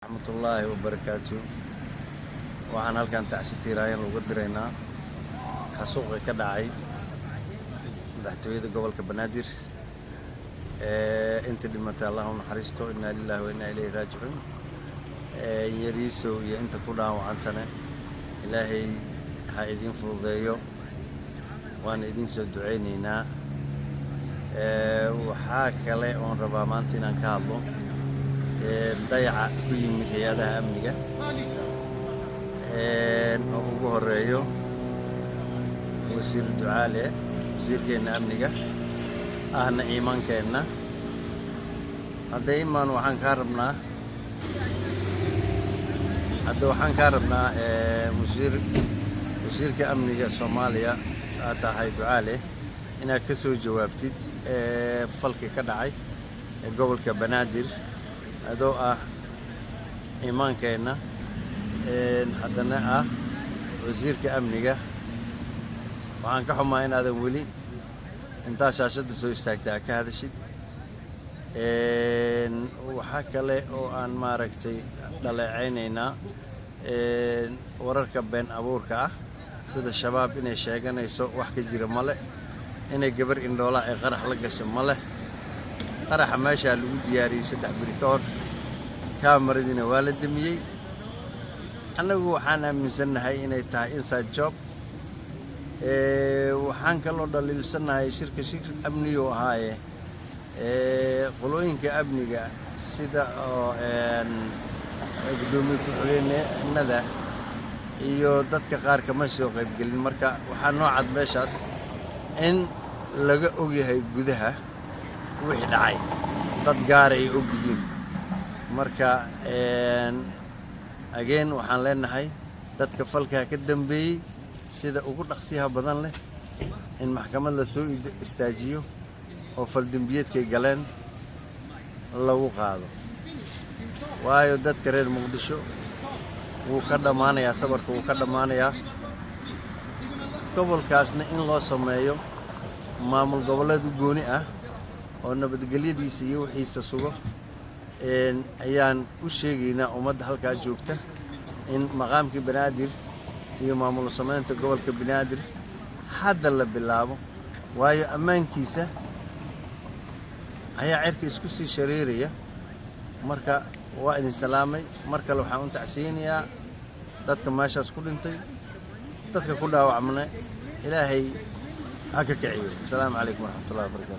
ورحمة الله وبركاته. waxaan halkan tacsitiirayaan uga diraynaa xasuuqa ka dhacay madaxtooyada gobolka Banaadir inta dhimatay Allah u naxariisto inna lillahi wa inna ilayhi raaji'uun yariiso iyo inta ku dhaawacantana Ilaahay ha idin fududeeyo waan idin soo duceynaynaa waxa kale oo rabaa maanta inaan ka hadlo dayaca ku yimid hay'adaha amniga oo ugu horeeyo wasiir ducaale wasiirkeena amniga ahna iimaankeena hadda iimaan waxaan ka rabnaa wasiirka amniga Soomaaliya tahay ducaale inaad ka soo jawaabtid falka ka dhacay gobolka Banaadir adoo ah iimaankeena haddana ah wasiirka amniga waxaan ka xumaa inaadan weli intaa shaashada soo istaagtay ka hadashid waxa kale oo aan maaragtay dhaleecaynaynaa wararka been abuurka ah sida shabaab inay sheeganayso wax ka jira male inay gabar indhoola ay qarax la gasho male qaraxa meesha lagu diyaariyay 3 biri ka hor kaamaradiina waa la damiyay anagu waxaan aaminsanahay inay tahay inside job waxaan kaloo dhaliilsanahay shirka amniga oo ahaaye qolooyinka amniga sida gudoomiye ku-xigeenada iyo dadka qaar kama soo qayb gelin marka waxaa noo cad meeshaas in laga ogyahay gudaha wixii dhacay dad gaar ay og yihiin marka again waxaan leenahay dadka falka ka dambeeyay sida ugu dhaqsiyaha badan leh in maxkamad la soo istaajiyo oo fal dambiyeedkay galeen lagu qaado waayo dadka reer Muqdisho wuu ka dhamaanayaa sabarka wuu ka dhamaanayaa gobolkaasna in loo sameeyo maamul goboleed u gooni ah oo nabadgelyadiisa iyo wixiisa sugo ayaan u sheegaynaa ummadda halkaa joogta in maqaamkii Banaadir iyo maamul samaynta gobolka Banaadir hadda la bilaabo waayo ammaankiisa ayaa cirka isku sii shareeraya marka waa idin salaamay mar kale waxaan u tacsiyeynayaa dadka meeshaas ku dhintay dadka ku dhaawacmana Ilaahay ha ka kiciyo. Assalaamu calaykum waraxmatullaahi wabarakaatuh.